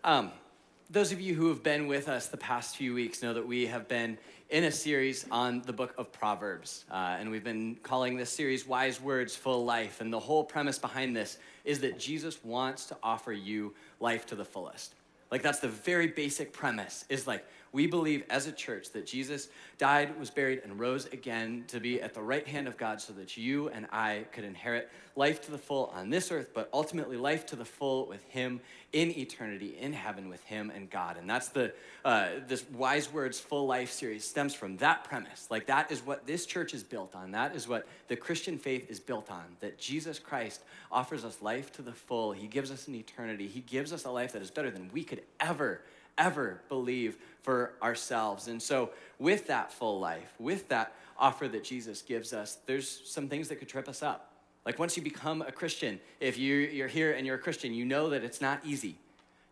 Um, those of you who have been with us the past few weeks know that we have been in a series on the book of Proverbs. And we've been calling this series Wise Words, Full Life. And the whole premise behind this is that Jesus wants to offer you life to the fullest. Like, that's the very basic premise, is like, we believe as a church that Jesus died, was buried, and rose again to be at the right hand of God so that you and I could inherit life to the full on this earth, but ultimately life to the full with him in eternity, in heaven with him and God. And that's this Wise Words Full Life series stems from that premise. Like, that is what this church is built on. That is what the Christian faith is built on, that Jesus Christ offers us life to the full. He gives us an eternity. He gives us a life that is better than we could ever believe for ourselves. And so with that full life, with that offer that Jesus gives us, there's some things that could trip us up. Like, once you become a Christian, if you're here and you're a Christian, you know that it's not easy.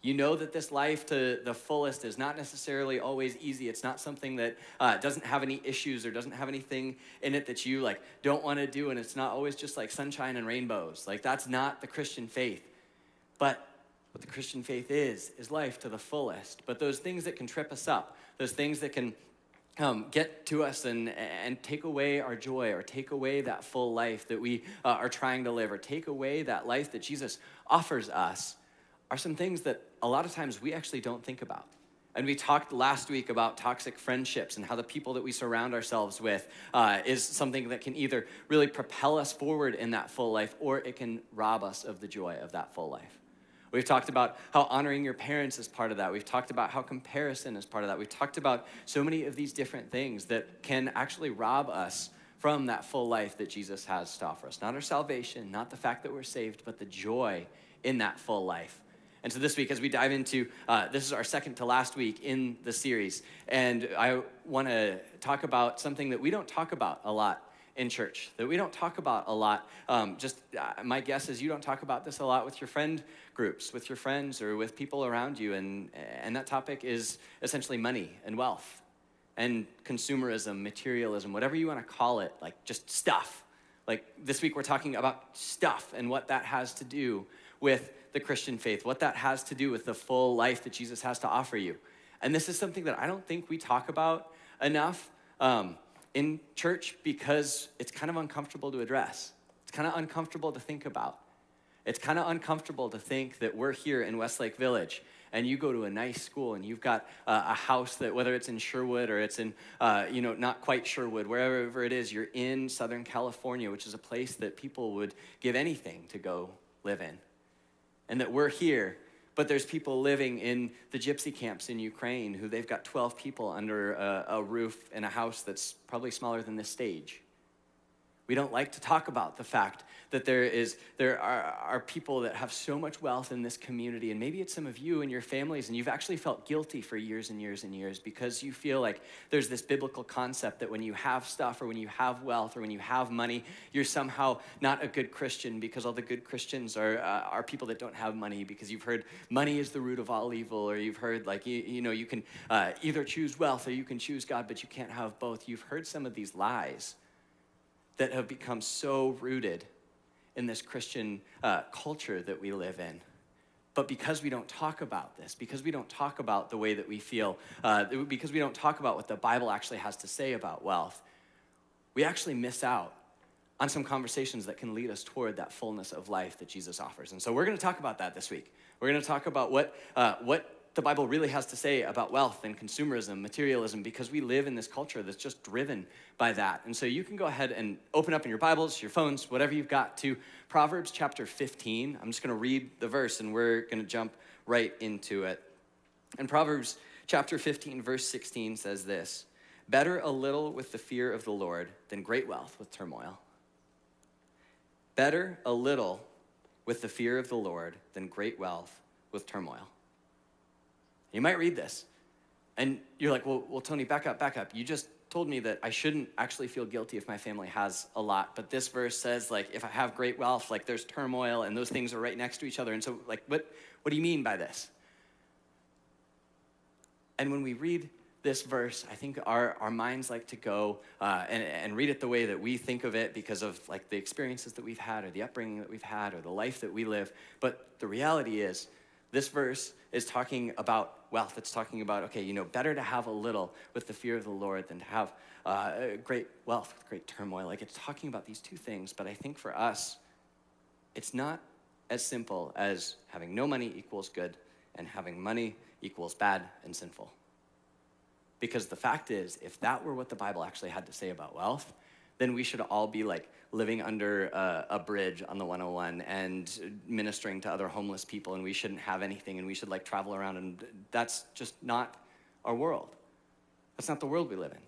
You know that this life to the fullest is not necessarily always easy. It's not something that doesn't have any issues or doesn't have anything in it that you don't want to do. And it's not always just like sunshine and rainbows. Like, that's not the Christian faith. But what the Christian faith is life to the fullest. But those things that can trip us up, those things that can get to us and take away our joy, or take away that full life that we are trying to live, or take away that life that Jesus offers us, are some things that a lot of times we actually don't think about. And we talked last week about toxic friendships and how the people that we surround ourselves with is something that can either really propel us forward in that full life, or it can rob us of the joy of that full life. We've talked about how honoring your parents is part of that. We've talked about how comparison is part of that. We've talked about so many of these different things that can actually rob us from that full life that Jesus has to offer us. Not our salvation, not the fact that we're saved, but the joy in that full life. And so this week, as we dive into, this is our second to last week in the series, and I want to talk about something that we don't talk about a lot in church, that we don't talk about a lot. My guess is you don't talk about this a lot with your friend groups, with your friends, or with people around you, and that topic is essentially money and wealth and consumerism, materialism, whatever you want to call it, like just stuff. Like, this week we're talking about stuff and what that has to do with the Christian faith, what that has to do with the full life that Jesus has to offer you. And this is something that I don't think we talk about enough in church, because it's kind of uncomfortable to address. It's kind of uncomfortable to think about. It's kind of uncomfortable to think that we're here in Westlake Village and you go to a nice school and you've got a house that, whether it's in Sherwood or it's in, not quite Sherwood, wherever it is, you're in Southern California, which is a place that people would give anything to go live in. And that we're here, but there's people living in the gypsy camps in Ukraine who they've got 12 people under a roof in a house that's probably smaller than this stage. We don't like to talk about the fact that there are people that have so much wealth in this community, and maybe it's some of you and your families, and you've actually felt guilty for years and years and years because you feel like there's this biblical concept that when you have stuff, or when you have wealth, or when you have money, you're somehow not a good Christian, because all the good Christians are people that don't have money, because you've heard money is the root of all evil, or you've heard you can either choose wealth or you can choose God, but you can't have both. You've heard some of these lies that have become so rooted in this Christian culture that we live in. But because we don't talk about this, because we don't talk about the way that we feel, because we don't talk about what the Bible actually has to say about wealth, we actually miss out on some conversations that can lead us toward that fullness of life that Jesus offers. And so we're going to talk about that this week. We're going to talk about what the Bible really has to say about wealth and consumerism, materialism, because we live in this culture that's just driven by that. And so you can go ahead and open up in your Bibles, your phones, whatever you've got, to Proverbs chapter 15. I'm just going to read the verse, and we're going to jump right into it. And Proverbs chapter 15, verse 16 says this: "Better a little with the fear of the Lord than great wealth with turmoil." Better a little with the fear of the Lord than great wealth with turmoil. You might read this, and you're like, well, Tony, back up. You just told me that I shouldn't actually feel guilty if my family has a lot, but this verse says, if I have great wealth, there's turmoil, and those things are right next to each other. And so, what do you mean by this? And when we read this verse, I think our minds like to go and read it the way that we think of it because of the experiences that we've had, or the upbringing that we've had, or the life that we live. But the reality is, this verse is talking about wealth. It's talking about, okay, better to have a little with the fear of the Lord than to have great wealth with great turmoil. Like, it's talking about these two things, but I think for us, it's not as simple as having no money equals good and having money equals bad and sinful. Because the fact is, if that were what the Bible actually had to say about wealth, then we should all be like living under a bridge on the 101 and ministering to other homeless people, and we shouldn't have anything, and we should like travel around, and that's just not our world. That's not the world we live in.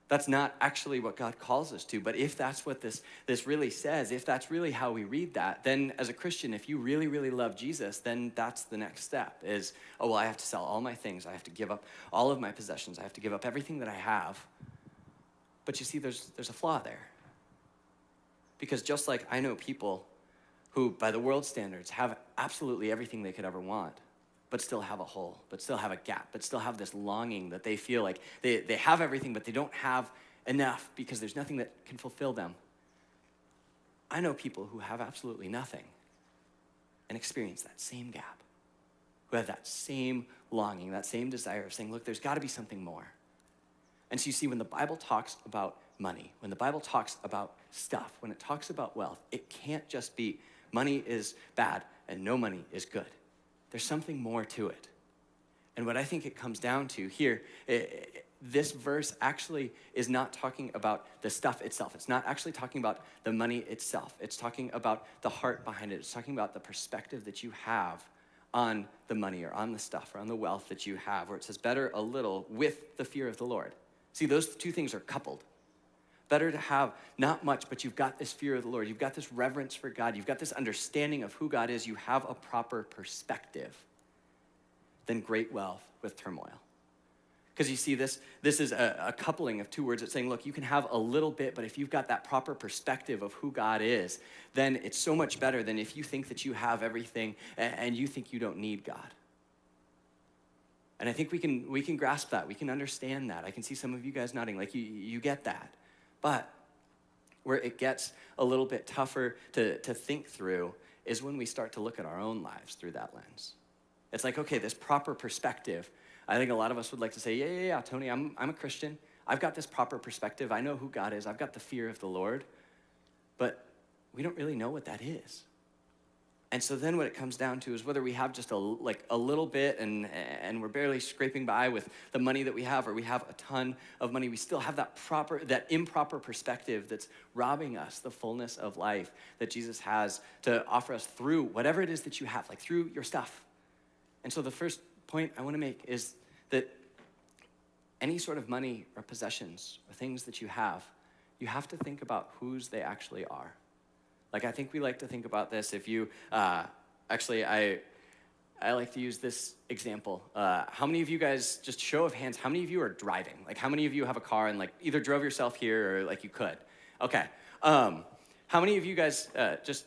That's not actually what God calls us to. But if that's what this really says, if that's really how we read that, then as a Christian, if you really, really love Jesus, then that's the next step is, oh, well, I have to sell all my things. I have to give up all of my possessions. I have to give up everything that I have. But you see, there's a flaw there. Because just like I know people who, by the world standards, have absolutely everything they could ever want, but still have a hole, but still have a gap, but still have this longing that they feel like they have everything, but they don't have enough because there's nothing that can fulfill them. I know people who have absolutely nothing and experience that same gap, who have that same longing, that same desire of saying, look, there's got to be something more. And so you see, when the Bible talks about money, when the Bible talks about stuff, when it talks about wealth, it can't just be money is bad and no money is good. There's something more to it. And what I think it comes down to here, this verse actually is not talking about the stuff itself. It's not actually talking about the money itself. It's talking about the heart behind it. It's talking about the perspective that you have on the money or on the stuff or on the wealth that you have, where it says better a little with the fear of the Lord. See, those two things are coupled. Better to have not much, but you've got this fear of the Lord. You've got this reverence for God. You've got this understanding of who God is. You have a proper perspective than great wealth with turmoil. Because you see, this is a coupling of two words. It's saying, look, you can have a little bit, but if you've got that proper perspective of who God is, then it's so much better than if you think that you have everything and you think you don't need God. And I think we can grasp that. We can understand that. I can see some of you guys nodding, like you get that. But where it gets a little bit tougher to think through is when we start to look at our own lives through that lens. It's like, okay, this proper perspective. I think a lot of us would like to say, yeah, Tony, I'm a Christian. I've got this proper perspective. I know who God is. I've got the fear of the Lord. But we don't really know what that is. And so then what it comes down to is whether we have just a little bit and we're barely scraping by with the money that we have, or we have a ton of money, we still have that improper perspective that's robbing us the fullness of life that Jesus has to offer us through whatever it is that you have, like through your stuff. And so the first point I want to make is that any sort of money or possessions or things that you have to think about whose they actually are. Like, I think we like to think about this. If you, actually, I like to use this example. How many of you guys, just show of hands, how many of you are driving? Like, how many of you have a car and, like, either drove yourself here or, like, you could? Okay. How many of you guys, just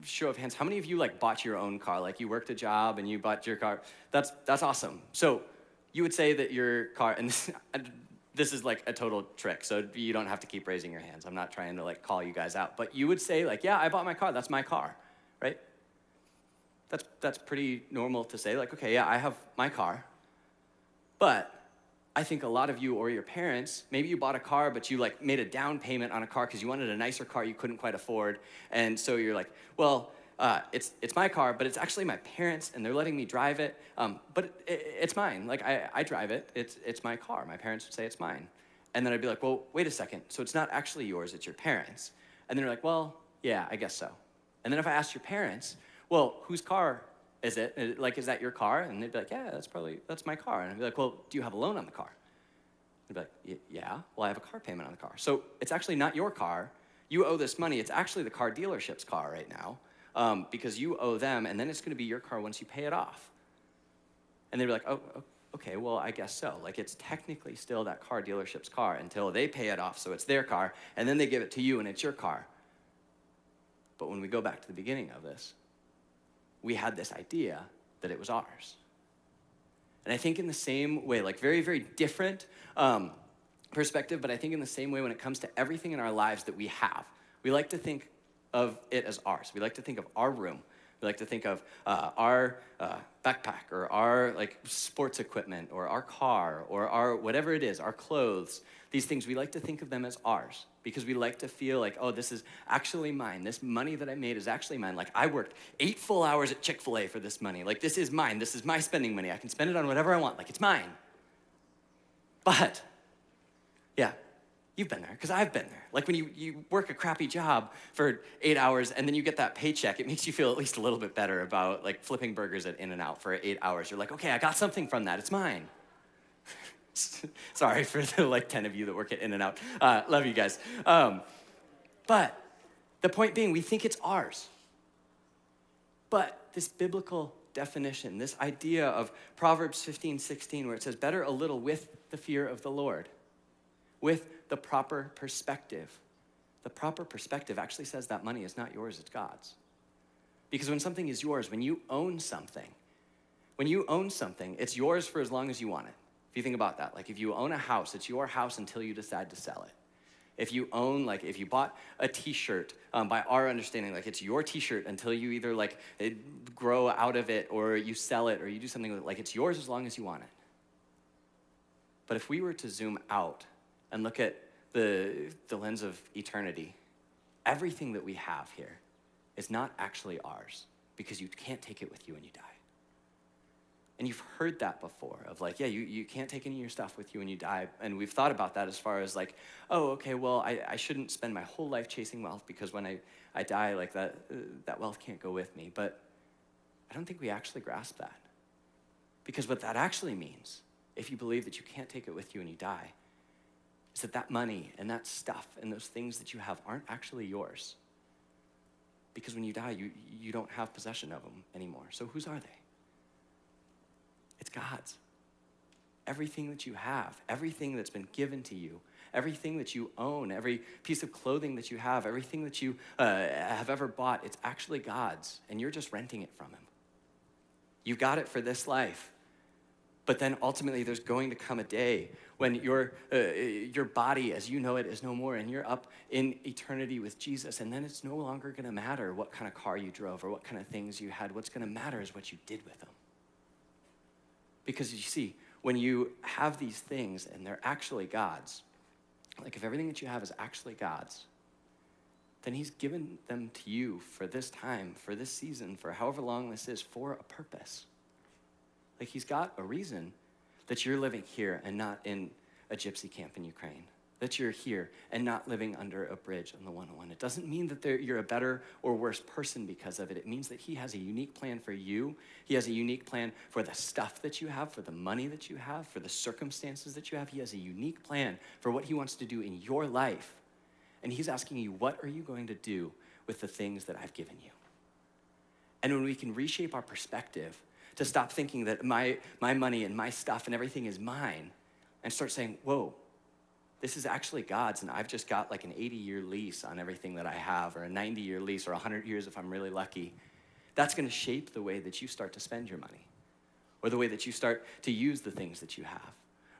show of hands, how many of you, like, bought your own car? Like, you worked a job and you bought your car. That's awesome. So you would say that your car, and this is like a total trick, so you don't have to keep raising your hands. I'm not trying to like call you guys out, but you would say like, yeah, I bought my car, that's my car, right? That's pretty normal to say, like, okay, yeah, I have my car. But I think a lot of you or your parents, maybe you bought a car, but you like made a down payment on a car because you wanted a nicer car you couldn't quite afford. And so you're like, well, it's my car, but it's actually my parents, and they're letting me drive it. But it's mine. Like, I drive it. It's my car. My parents would say it's mine. And then I'd be like, well, wait a second. So it's not actually yours. It's your parents. And then they're like, well, yeah, I guess so. And then if I asked your parents, well, whose car is it? Like, is that your car? And they'd be like, yeah, that's my car. And I'd be like, well, do you have a loan on the car? They'd be like, yeah, well, I have a car payment on the car. So it's actually not your car. You owe this money. It's actually the car dealership's car right now. Because you owe them, and then it's going to be your car once you pay it off. And they'd be like, oh, okay, well, I guess so. Like, it's technically still that car dealership's car until they pay it off, so it's their car, and then they give it to you, and it's your car. But when we go back to the beginning of this, we had this idea that it was ours. And I think in the same way, like very, very different perspective, but I think in the same way when it comes to everything in our lives that we have, we like to think of it as ours. We like to think of our room. We like to think of our backpack or our like sports equipment or our car or our whatever it is, our clothes. These things, we like to think of them as ours because we like to feel like, oh, this is actually mine. This money that I made is actually mine. Like I worked 8 full hours at Chick-fil-A for this money. Like this is mine. This is my spending money. I can spend it on whatever I want. Like it's mine. But, yeah, you've been there, because I've been there. Like when you work a crappy job for 8 hours and then you get that paycheck, it makes you feel at least a little bit better about like flipping burgers at In-N-Out for 8 hours. You're like, okay, I got something from that, it's mine. Sorry for the like 10 of you that work at In-N-Out. Love you guys. But the point being, we think it's ours. But this biblical definition, this idea of Proverbs 15:16, where it says, better a little with the fear of the Lord, with the proper perspective. The proper perspective actually says that money is not yours, it's God's. Because when something is yours, when you own something, it's yours for as long as you want it. If you think about that, like if you own a house, it's your house until you decide to sell it. If you own, like if you bought a t-shirt, by our understanding, like it's your t-shirt until you either like grow out of it or you sell it or you do something with it, like it's yours as long as you want it. But if we were to zoom out and look at the lens of eternity, everything that we have here is not actually ours because you can't take it with you when you die. And you've heard that before of like, yeah, you can't take any of your stuff with you when you die. And we've thought about that as far as like, oh, okay, well, I shouldn't spend my whole life chasing wealth because when I die, like that wealth can't go with me. But I don't think we actually grasp that. Because what that actually means, if you believe that you can't take it with you when you die, is that money and that stuff and those things that you have aren't actually yours. Because when you die, you don't have possession of them anymore. So whose are they? It's God's. Everything that you have, everything that's been given to you, everything that you own, every piece of clothing that you have, everything that you have ever bought, it's actually God's, and you're just renting it from him. You got it for this life. But then ultimately there's going to come a day when your body as you know it is no more and you're up in eternity with Jesus, and then it's no longer going to matter what kind of car you drove or what kind of things you had. What's going to matter is what you did with them. Because you see, when you have these things and they're actually God's, like if everything that you have is actually God's, then he's given them to you for this time, for this season, for however long this is, for a purpose. Like he's got a reason that you're living here and not in a gypsy camp in Ukraine. That you're here and not living under a bridge on the 101. It doesn't mean that you're a better or worse person because of it. It means that he has a unique plan for you. He has a unique plan for the stuff that you have, for the money that you have, for the circumstances that you have. He has a unique plan for what he wants to do in your life. And he's asking you, what are you going to do with the things that I've given you? And when we can reshape our perspective to stop thinking that my money and my stuff and everything is mine and start saying, whoa, this is actually God's, and I've just got like an 80-year lease on everything that I have, or a 90-year lease, or 100 years if I'm really lucky. That's going to shape the way that you start to spend your money, or the way that you start to use the things that you have,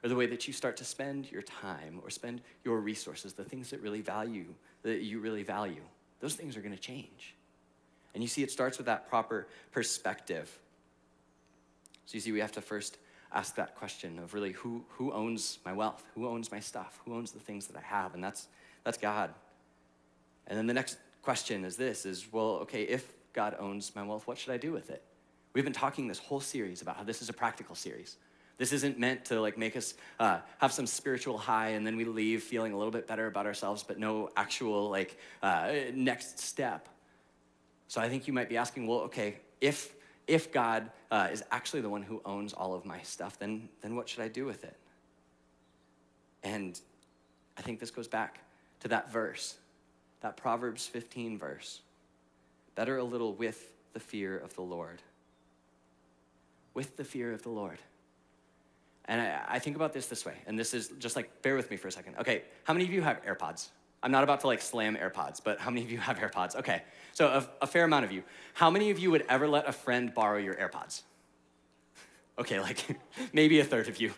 or the way that you start to spend your time, or spend your resources, the things that you really value. Those things are going to change. And you see, it starts with that proper perspective. So you see, we have to first ask that question of really who owns my wealth, who owns my stuff, who owns the things that I have, and that's God. And then the next question is this, well, okay, if God owns my wealth, what should I do with it? We've been talking this whole series about how this is a practical series. This isn't meant to like make us have some spiritual high and then we leave feeling a little bit better about ourselves, but no actual like next step. So I think you might be asking, well, okay, if God is actually the one who owns all of my stuff, then what should I do with it? And I think this goes back to that verse, that Proverbs 15 verse. Better a little with the fear of the Lord. With the fear of the Lord. And I think about this way, and this is just like, bear with me for a second. Okay, how many of you have AirPods? I'm not about to like slam AirPods, but how many of you have AirPods? Okay, so a fair amount of you. How many of you would ever let a friend borrow your AirPods? Okay, like maybe a third of you.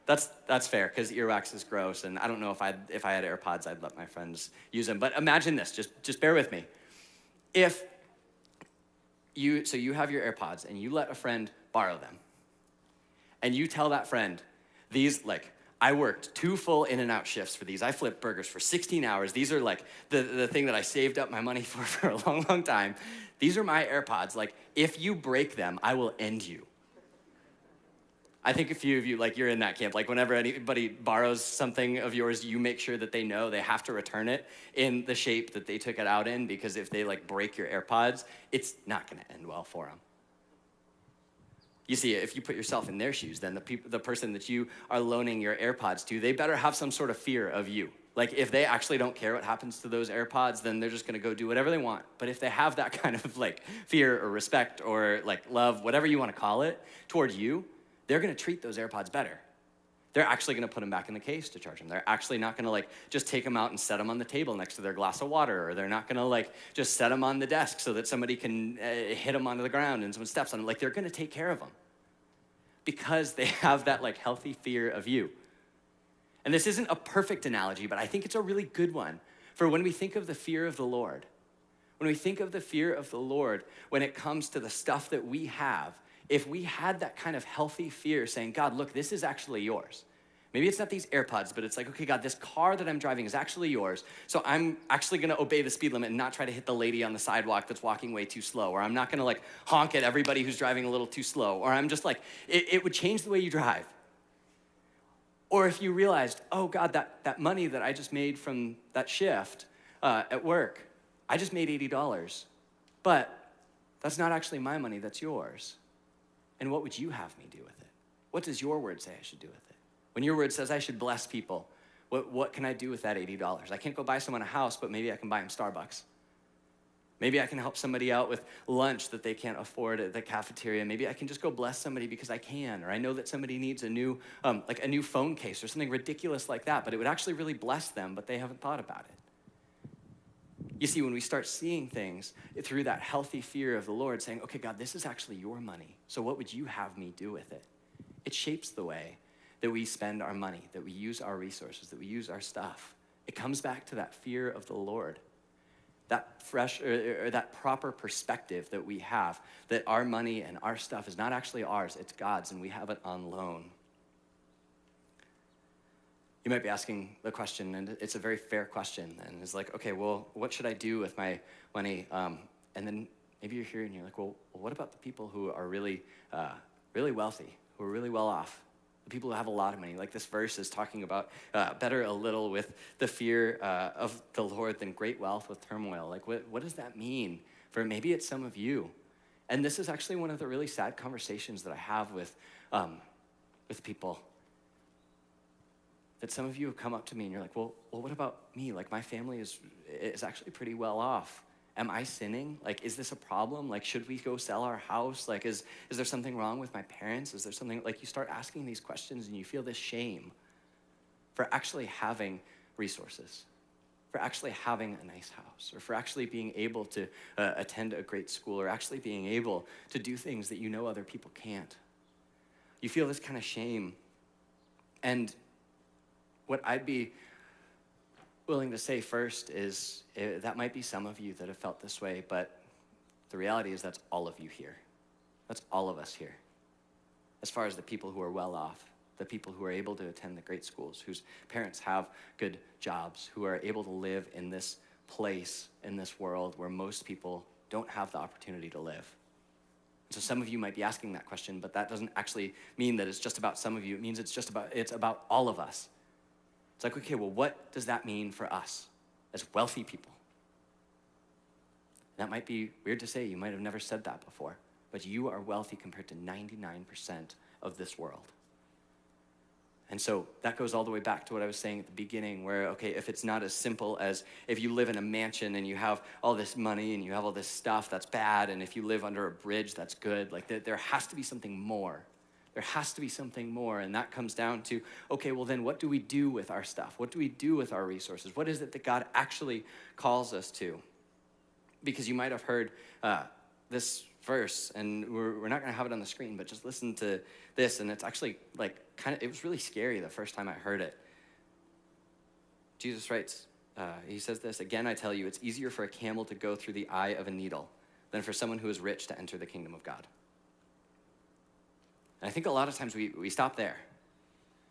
That's fair, because earwax is gross, and I don't know if I had AirPods, I'd let my friends use them. But imagine this, just bear with me. If you have your AirPods and you let a friend borrow them. And you tell that friend, I worked 2 full in and out shifts for these. I flipped burgers for 16 hours. These are like the thing that I saved up my money for a long, long time. These are my AirPods. Like, if you break them, I will end you. I think a few of you, you're in that camp. Like, whenever anybody borrows something of yours, you make sure that they know they have to return it in the shape that they took it out in, because if they break your AirPods, it's not gonna end well for them. You see, if you put yourself in their shoes, then the person that you are loaning your AirPods to, they better have some sort of fear of you. Like, if they actually don't care what happens to those AirPods, then they're just gonna go do whatever they want. But if they have that kind of fear or respect or love, whatever you wanna call it, toward you, they're gonna treat those AirPods better. They're actually gonna put them back in the case to charge them. They're actually not gonna just take them out and set them on the table next to their glass of water, or they're not gonna just set them on the desk so that somebody can hit them onto the ground and someone steps on them. They're gonna take care of them because they have that healthy fear of you. And this isn't a perfect analogy, but I think it's a really good one for when we think of the fear of the Lord. When we think of the fear of the Lord, when it comes to the stuff that we have, if we had that kind of healthy fear saying, God, look, this is actually yours. Maybe it's not these AirPods, but it's okay, God, this car that I'm driving is actually yours. So I'm actually gonna obey the speed limit and not try to hit the lady on the sidewalk that's walking way too slow. Or I'm not gonna honk at everybody who's driving a little too slow. Or I'm just it would change the way you drive. Or if you realized, oh God, that money that I just made from that shift at work, I just made $80, but that's not actually my money, that's yours. And what would you have me do with it? What does your word say I should do with it? When your word says I should bless people, what can I do with that $80? I can't go buy someone a house, but maybe I can buy them Starbucks. Maybe I can help somebody out with lunch that they can't afford at the cafeteria. Maybe I can just go bless somebody because I can, or I know that somebody needs a new phone case or something ridiculous like that, but it would actually really bless them, but they haven't thought about it. You see, when we start seeing things through that healthy fear of the Lord, saying, okay, God, this is actually your money, so what would you have me do with it? It shapes the way that we spend our money, that we use our resources, that we use our stuff. It comes back to that fear of the Lord, that fresh or that proper perspective that we have, that our money and our stuff is not actually ours, it's God's, and we have it on loan. You might be asking the question, and it's a very fair question, and it's okay, well, what should I do with my money? And then maybe you're here and you're well, what about the people who are really wealthy, who are really well off? The people who have a lot of money. This verse is talking about better a little with the fear of the Lord than great wealth with turmoil. What does that mean for maybe it's some of you? And this is actually one of the really sad conversations that I have with people. That some of you have come up to me and you're well, what about me? My family is actually pretty well off. Am I sinning? Is this a problem? Should we go sell our house? Is there something wrong with my parents? Is there something, you start asking these questions and you feel this shame for actually having resources, for actually having a nice house, or for actually being able to attend a great school, or actually being able to do things that other people can't. You feel this kind of shame. And what I'd be willing to say first is that might be some of you that have felt this way, but the reality is that's all of you here. That's all of us here. As far as the people who are well off, the people who are able to attend the great schools, whose parents have good jobs, who are able to live in this place, in this world where most people don't have the opportunity to live. So some of you might be asking that question, but that doesn't actually mean that it's just about some of you. It means it's about all of us. It's okay, well, what does that mean for us as wealthy people? That might be weird to say. You might have never said that before, but you are wealthy compared to 99% of this world. And so that goes all the way back to what I was saying at the beginning, where, okay, if it's not as simple as if you live in a mansion and you have all this money and you have all this stuff, that's bad. And if you live under a bridge, that's good. There has to be something more. There has to be something more, and that comes down to, okay, well then what do we do with our stuff? What do we do with our resources? What is it that God actually calls us to? Because you might have heard this verse, and we're not gonna have it on the screen, but just listen to this, and it's actually it was really scary the first time I heard it. Jesus writes, he says this, again I tell you, it's easier for a camel to go through the eye of a needle than for someone who is rich to enter the kingdom of God. And I think a lot of times we stop there.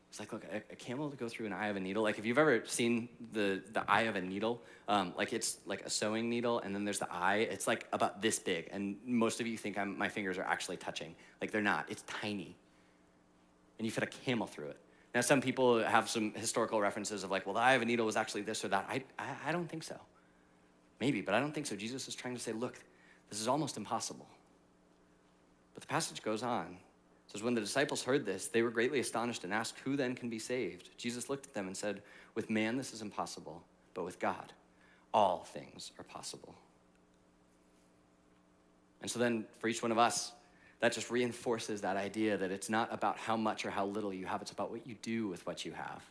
It's like, look, a camel to go through an eye of a needle. Like, if you've ever seen the eye of a needle, like it's like a sewing needle, and then there's the eye. It's like about this big, and most of you think my fingers are actually touching. Like, they're not. It's tiny. And you fit a camel through it. Now, some people have some historical references of like, well, the eye of a needle was actually this or that. I don't think so. Maybe, but I don't think so. Jesus is trying to say, look, this is almost impossible. But the passage goes on. It says, when the disciples heard this, they were greatly astonished and asked, who then can be saved? Jesus looked at them and said, with man this is impossible, but with God all things are possible. And so then for each one of us, that just reinforces that idea that it's not about how much or how little you have, it's about what you do with what you have.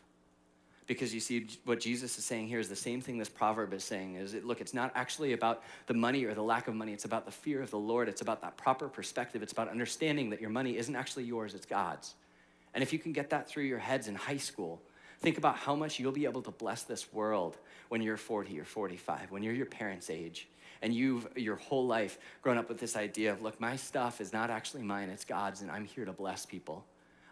Because you see, what Jesus is saying here is the same thing this proverb is saying, look, it's not actually about the money or the lack of money, it's about the fear of the Lord, it's about that proper perspective, it's about understanding that your money isn't actually yours, it's God's. And if you can get that through your heads in high school, think about how much you'll be able to bless this world when you're 40 or 45, when you're your parents' age, and you've your whole life grown up with this idea of, look, my stuff is not actually mine, it's God's, and I'm here to bless people.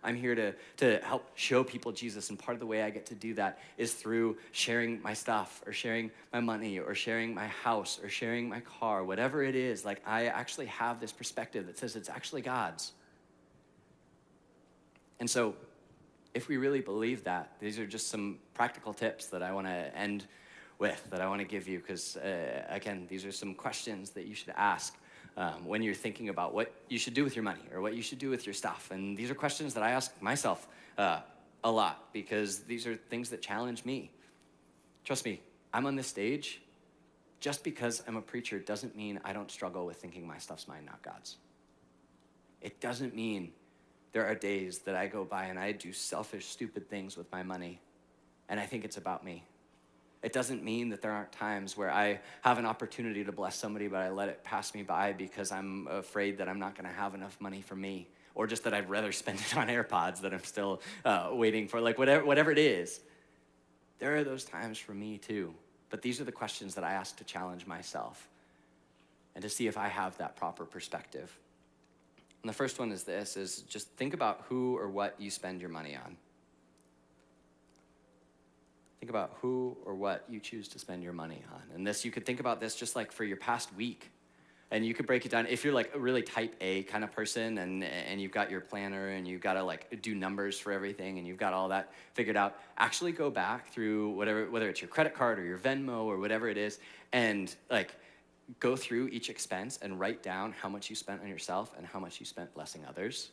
I'm here to help show people Jesus, and part of the way I get to do that is through sharing my stuff, or sharing my money, or sharing my house, or sharing my car, whatever it is. Like, I actually have this perspective that says it's actually God's. And so, if we really believe that, these are just some practical tips that I want to end with, that I want to give you, because, again, these are some questions that you should ask when you're thinking about what you should do with your money or what you should do with your stuff. And these are questions that I ask myself a lot, because these are things that challenge me. Trust me, I'm on this stage. Just because I'm a preacher doesn't mean I don't struggle with thinking my stuff's mine, not God's. It doesn't mean there are days that I go by and I do selfish, stupid things with my money, and I think it's about me. It doesn't mean that there aren't times where I have an opportunity to bless somebody, but I let it pass me by because I'm afraid that I'm not going to have enough money for me, or just that I'd rather spend it on AirPods that I'm still waiting for, like whatever it is. There are those times for me too. But these are the questions that I ask to challenge myself and to see if I have that proper perspective. And the first one is this, is just think about who or what you spend your money on. Think about who or what you choose to spend your money on. And this, you could think about this just like for your past week. And you could break it down. If you're like a really type A kind of person and you've got your planner and you've got to like do numbers for everything and you've got all that figured out, actually go back through whether it's your credit card or your Venmo or whatever it is, and like go through each expense and write down how much you spent on yourself and how much you spent blessing others.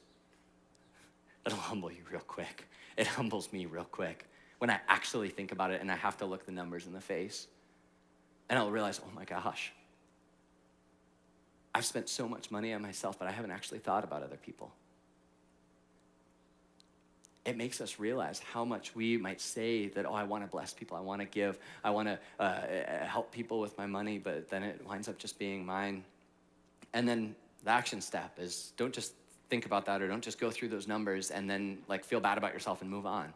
It'll humble you real quick. It humbles me real quick when I actually think about it and I have to look the numbers in the face. And I'll realize, oh my gosh, I've spent so much money on myself, but I haven't actually thought about other people. It makes us realize how much we might say that, oh, I want to bless people, I want to give, I want to help people with my money, but then it winds up just being mine. And then the action step is, don't just think about that, or don't just go through those numbers and then like feel bad about yourself and move on.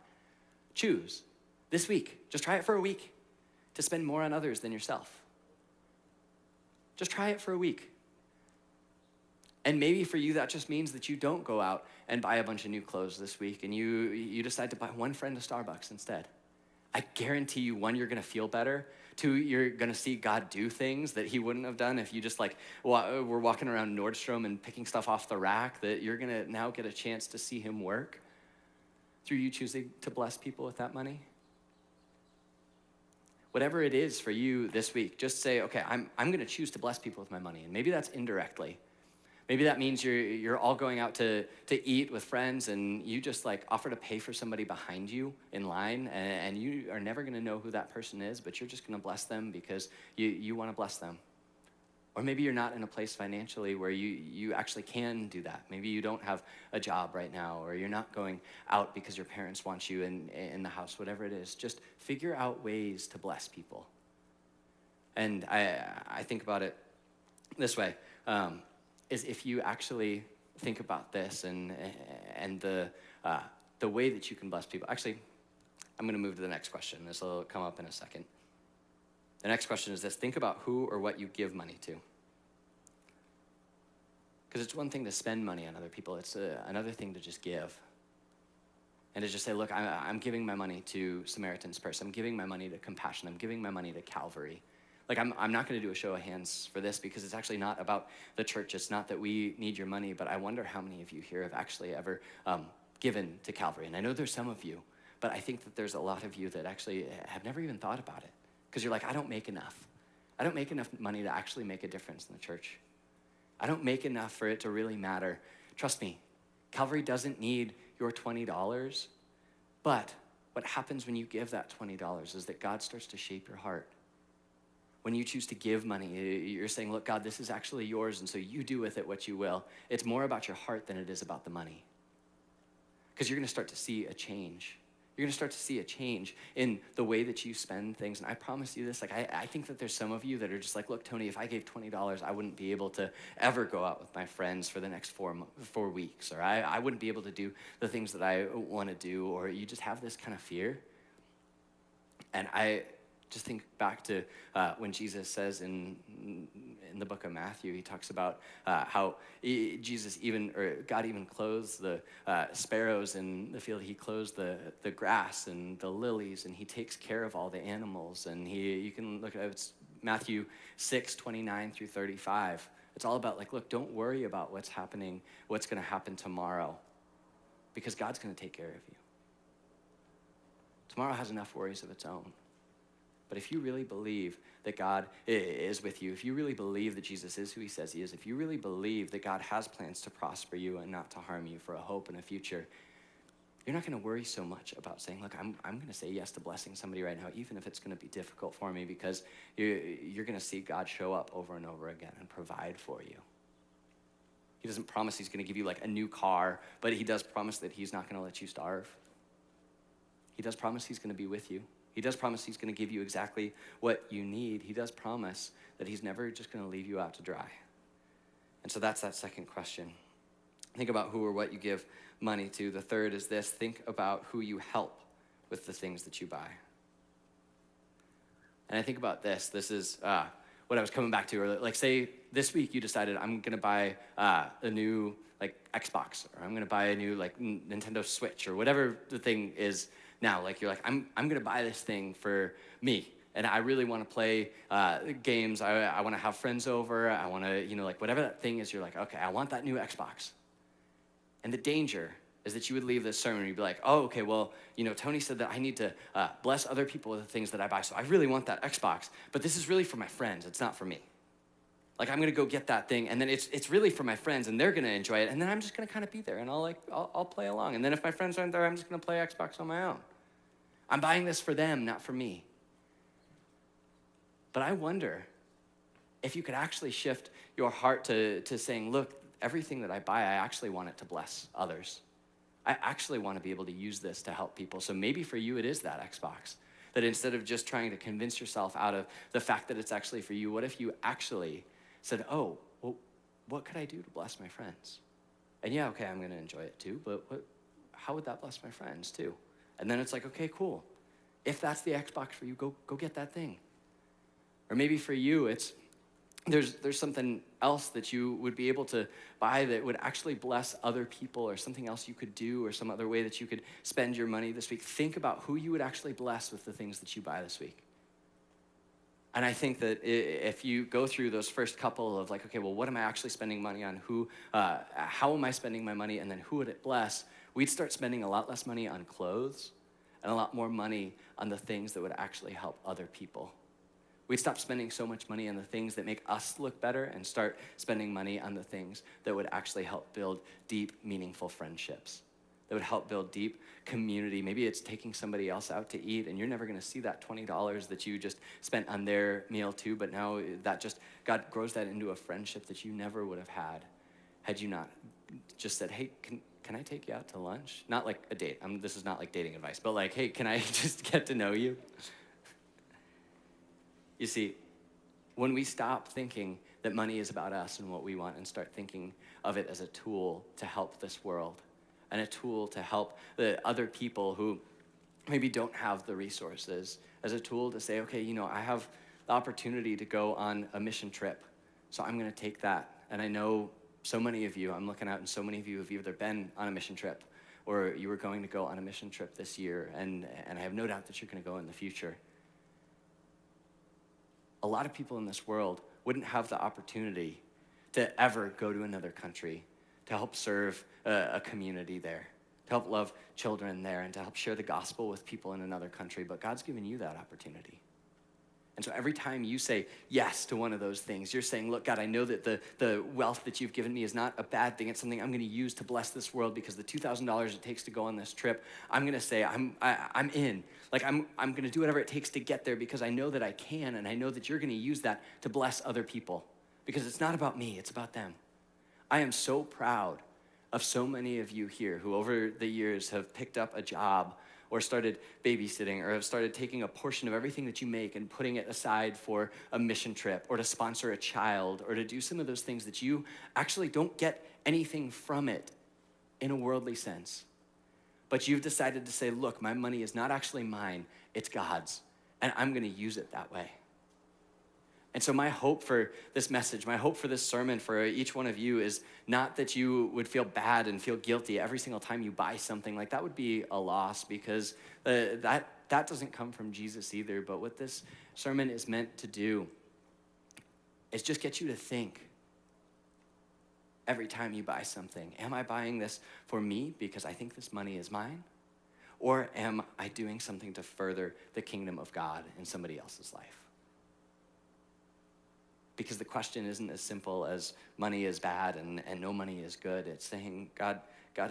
Choose this week, just try it for a week, to spend more on others than yourself. Just try it for a week. And maybe for you, that just means that you don't go out and buy a bunch of new clothes this week, and you decide to buy one friend a Starbucks instead. I guarantee you, one, you're gonna feel better. Two, you're gonna see God do things that he wouldn't have done if you just like were walking around Nordstrom and picking stuff off the rack, that you're gonna now get a chance to see him work through you choosing to bless people with that money. Whatever it is for you this week, just say, okay, I'm gonna choose to bless people with my money. And maybe that's indirectly. Maybe that means you're all going out to eat with friends, and you just like offer to pay for somebody behind you in line, and you are never gonna know who that person is, but you're just gonna bless them because you wanna bless them. Or maybe you're not in a place financially where you actually can do that. Maybe you don't have a job right now, or you're not going out because your parents want you in the house, whatever it is. Just figure out ways to bless people. And I think about it this way, is if you actually think about this and the way that you can bless people. Actually, I'm gonna move to the next question. This will come up in a second. The next question is this: think about who or what you give money to. Because it's one thing to spend money on other people. It's another thing to just give. And to just say, look, I'm giving my money to Samaritan's Purse. I'm giving my money to Compassion. I'm giving my money to Calvary. Like, I'm not going to do a show of hands for this because it's actually not about the church. It's not that we need your money, but I wonder how many of you here have actually ever given to Calvary. And I know there's some of you, but I think that there's a lot of you that actually have never even thought about it because you're like, I don't make enough. I don't make enough money to actually make a difference in the church. I don't make enough for it to really matter. Trust me, Calvary doesn't need your $20, but what happens when you give that $20 is that God starts to shape your heart. When you choose to give money, you're saying, look, God, this is actually yours, and so you do with it what you will. It's more about your heart than it is about the money. Because you're going to start to see a change. You're going to start to see a change in the way that you spend things. And I promise you this, like I think that there's some of you that are just like, look, Tony, if I gave $20, I wouldn't be able to ever go out with my friends for the next 4 weeks. Or I wouldn't be able to do the things that I want to do. Or you just have this kind of fear. And I just think back to when Jesus says in the book of Matthew, he talks about how God even clothes the sparrows in the field. He clothes the grass and the lilies, and he takes care of all the animals. And you can look at it, it's Matthew 6:29 through 35. It's all about like, look, don't worry about what's going to happen tomorrow, because God's going to take care of you. Tomorrow has enough worries of its own. But if you really believe that God is with you, if you really believe that Jesus is who he says he is, if you really believe that God has plans to prosper you and not to harm you, for a hope and a future, you're not going to worry so much about saying, look, I'm going to say yes to blessing somebody right now, even if it's going to be difficult for me, because you're going to see God show up over and over again and provide for you. He doesn't promise he's going to give you like a new car, but he does promise that he's not going to let you starve. He does promise he's going to be with you. He does promise he's going to give you exactly what you need. He does promise that he's never just going to leave you out to dry. And so that's that second question. Think about who or what you give money to. The third is this: think about who you help with the things that you buy. And I think about this. This is what I was coming back to earlier. Like, say this week you decided, I'm going to buy a new like Xbox, or I'm going to buy a new like Nintendo Switch, or whatever the thing is. Now, like, you're like, I'm going to buy this thing for me, and I really want to play games. I want to have friends over. I want to, like, whatever that thing is, you're like, okay, I want that new Xbox. And the danger is that you would leave this sermon and you'd be like, oh, okay, well, Tony said that I need to bless other people with the things that I buy, so I really want that Xbox, but this is really for my friends. It's not for me. Like, I'm going to go get that thing, and then it's really for my friends, and they're going to enjoy it, and then I'm just going to kind of be there, and I'll play along. And then if my friends aren't there, I'm just going to play Xbox on my own. I'm buying this for them, not for me. But I wonder if you could actually shift your heart to saying, look, everything that I buy, I actually want it to bless others. I actually want to be able to use this to help people. So maybe for you it is that Xbox. That instead of just trying to convince yourself out of the fact that it's actually for you, what if you actually said, oh, well, what could I do to bless my friends? And yeah, okay, I'm going to enjoy it too, but how would that bless my friends too? And then it's like, okay, cool. If that's the Xbox for you, go get that thing. Or maybe for you, there's something else that you would be able to buy that would actually bless other people, or something else you could do, or some other way that you could spend your money this week. Think about who you would actually bless with the things that you buy this week. And I think that if you go through those first couple of like, okay, well, what am I actually spending money on? How am I spending my money? And then who would it bless? We'd start spending a lot less money on clothes and a lot more money on the things that would actually help other people. We'd stop spending so much money on the things that make us look better and start spending money on the things that would actually help build deep, meaningful friendships, that would help build deep community. Maybe it's taking somebody else out to eat, and you're never going to see that $20 that you just spent on their meal too, but now God grows that into a friendship that you never would have had you not just said, hey, can I take you out to lunch? Not like a date. This is not like dating advice, but like, hey, can I just get to know you? You see, when we stop thinking that money is about us and what we want and start thinking of it as a tool to help this world and a tool to help the other people who maybe don't have the resources, as a tool to say, okay, I have the opportunity to go on a mission trip, so I'm going to take that. And I know so many of you, I'm looking out, and so many of you have either been on a mission trip or you were going to go on a mission trip this year, and I have no doubt that you're going to go in the future. A lot of people in this world wouldn't have the opportunity to ever go to another country, to help serve a community there, to help love children there, and to help share the gospel with people in another country. But God's given you that opportunity. And so every time you say yes to one of those things, you're saying, look, God, I know that the wealth that you've given me is not a bad thing. It's something I'm going to use to bless this world, because the $2,000 it takes to go on this trip, I'm going to say I'm in. Like, I'm going to do whatever it takes to get there, because I know that I can, and I know that you're going to use that to bless other people, because it's not about me, it's about them. I am so proud of so many of you here who over the years have picked up a job or started babysitting, or have started taking a portion of everything that you make and putting it aside for a mission trip, or to sponsor a child, or to do some of those things that you actually don't get anything from it in a worldly sense. But you've decided to say, look, my money is not actually mine, it's God's, and I'm gonna use it that way. And so my hope for this message, my hope for this sermon for each one of you is not that you would feel bad and feel guilty every single time you buy something. Like, that would be a loss, because that doesn't come from Jesus either. But what this sermon is meant to do is just get you to think every time you buy something, am I buying this for me because I think this money is mine? Or am I doing something to further the kingdom of God in somebody else's life? Because the question isn't as simple as money is bad and no money is good. It's saying, God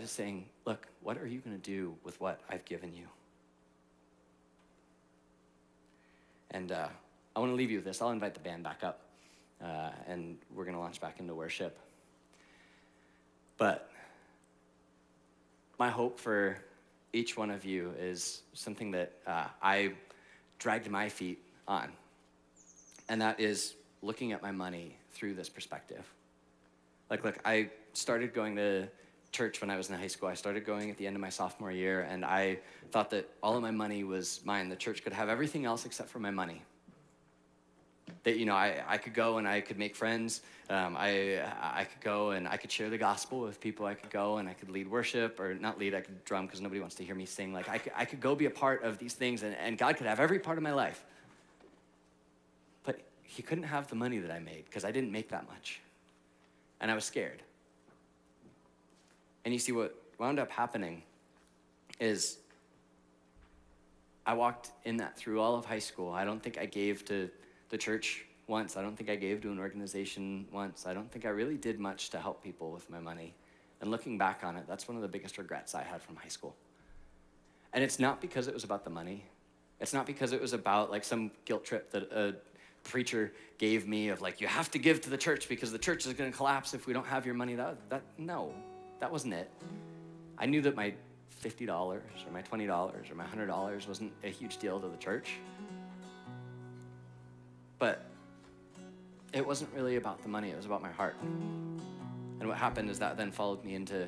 is saying, look, what are you going to do with what I've given you? And I want to leave you with this. I'll invite the band back up, and we're going to launch back into worship. But my hope for each one of you is something that I dragged my feet on, and that is looking at my money through this perspective. Like, look, I started going to church when I was in high school. I started going at the end of my sophomore year, and I thought that all of my money was mine. The church could have everything else except for my money. That, you know, I could go and I could make friends. I could go and I could share the gospel with people. I could go and I could lead worship, or not lead, I could drum, because nobody wants to hear me sing. Like, I could go be a part of these things, and God could have every part of my life. But he couldn't have the money that I made, because I didn't make that much. And I was scared. And you see, what wound up happening is I walked in that through all of high school. I don't think I gave to the church once. I don't think I gave to an organization once. I don't think I really did much to help people with my money. And looking back on it, that's one of the biggest regrets I had from high school. And it's not because it was about the money. It's not because it was about like some guilt trip that a preacher gave me of like, you have to give to the church because the church is going to collapse if we don't have your money. No, that wasn't it. I knew that my $50 or my $20 or my $100 wasn't a huge deal to the church. But it wasn't really about the money, it was about my heart. And what happened is that then followed me into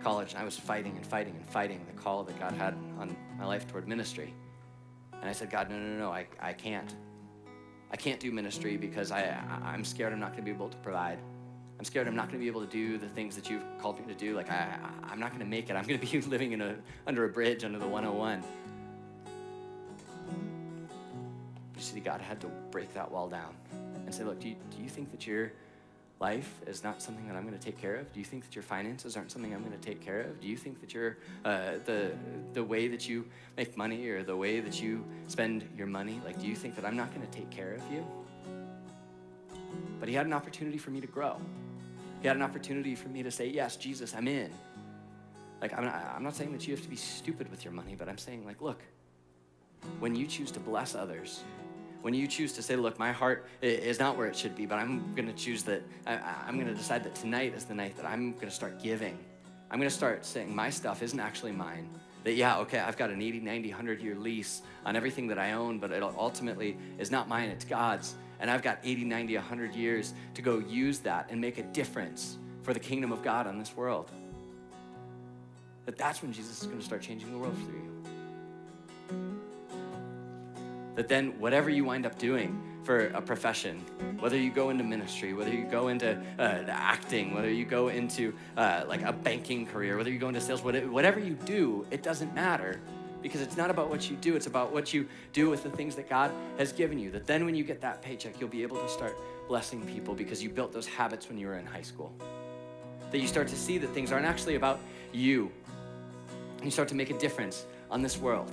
college, and I was fighting the call that God had on my life toward ministry. And I said, God, no, I can't. I can't do ministry because I'm scared I'm not gonna be able to provide. I'm scared I'm not gonna be able to do the things that you've called me to do. Like, I'm not gonna make it. I'm gonna be living under a bridge under the 101. You see, God had to break that wall down and say, look, do you think that your life is not something that I'm going to take care of? Do you think that your finances aren't something I'm going to take care of? Do you think that your the way that you make money or the way that you spend your money, like, do you think that I'm not going to take care of you? But he had an opportunity for me to grow. He had an opportunity for me to say, yes, Jesus, I'm in. Like, I'm not saying that you have to be stupid with your money, but I'm saying, like, look, when you choose to bless others, when you choose to say, look, my heart is not where it should be, but I'm going to choose that, I'm going to decide that tonight is the night that I'm going to start giving. I'm going to start saying my stuff isn't actually mine. That, yeah, okay, I've got an 80, 90, 100-year lease on everything that I own, but it ultimately is not mine, it's God's. And I've got 80, 90, 100 years to go use that and make a difference for the kingdom of God on this world. That's when Jesus is going to start changing the world through you. That then whatever you wind up doing for a profession, whether you go into ministry, whether you go into acting, whether you go into like a banking career, whether you go into sales, whatever you do, it doesn't matter, because it's not about what you do, it's about what you do with the things that God has given you. That then when you get that paycheck, you'll be able to start blessing people because you built those habits when you were in high school. That you start to see that things aren't actually about you. And you start to make a difference on this world.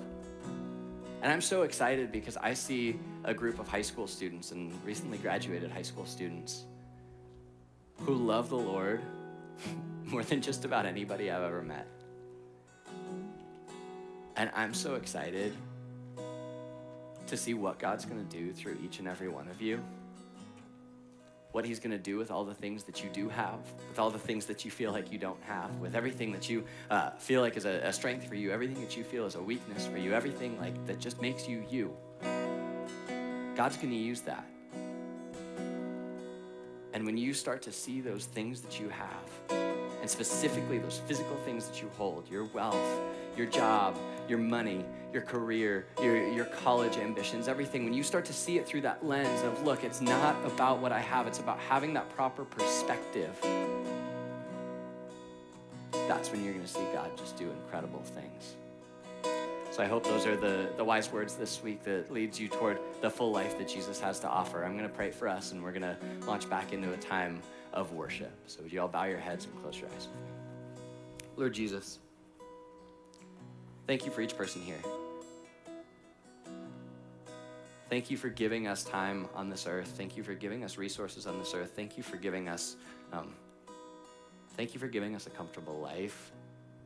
And I'm so excited because I see a group of high school students and recently graduated high school students who love the Lord more than just about anybody I've ever met. And I'm so excited to see what God's gonna do through each and every one of you. What he's gonna do with all the things that you do have, with all the things that you feel like you don't have, with everything that you feel like is a strength for you, everything that you feel is a weakness for you, everything like that just makes you you. God's gonna use that. And when you start to see those things that you have, and specifically those physical things that you hold, your wealth, your job, your money, your career, your college ambitions, everything, when you start to see it through that lens of, look, it's not about what I have, it's about having that proper perspective, that's when you're gonna see God just do incredible things. So I hope those are the wise words this week that leads you toward the full life that Jesus has to offer. I'm gonna pray for us, and we're gonna launch back into a time of worship. So would you all bow your heads and close your eyes? Lord Jesus, thank you for each person here. Thank you for giving us time on this earth. Thank you for giving us resources on this earth. Thank you for giving us, a comfortable life.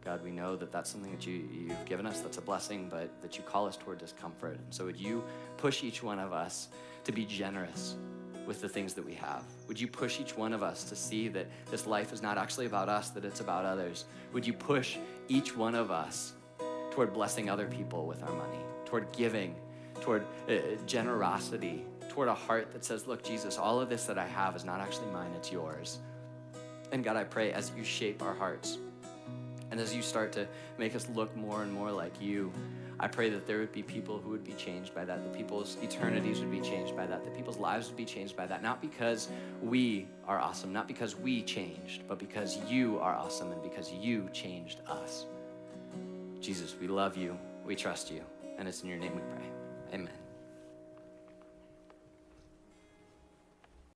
God, we know that that's something that you've given us, that's a blessing, but that you call us toward discomfort. And so would you push each one of us to be generous with the things that we have? Would you push each one of us to see that this life is not actually about us, that it's about others? Would you push each one of us toward blessing other people with our money, toward giving, toward generosity, toward a heart that says, look, Jesus, all of this that I have is not actually mine, it's yours. And God, I pray as you shape our hearts, and as you start to make us look more and more like you, I pray that there would be people who would be changed by that people's eternities would be changed by that people's lives would be changed by that, not because we are awesome, not because we changed, but because you are awesome and because you changed us. Jesus, we love you, we trust you, and it's in your name we pray. Amen.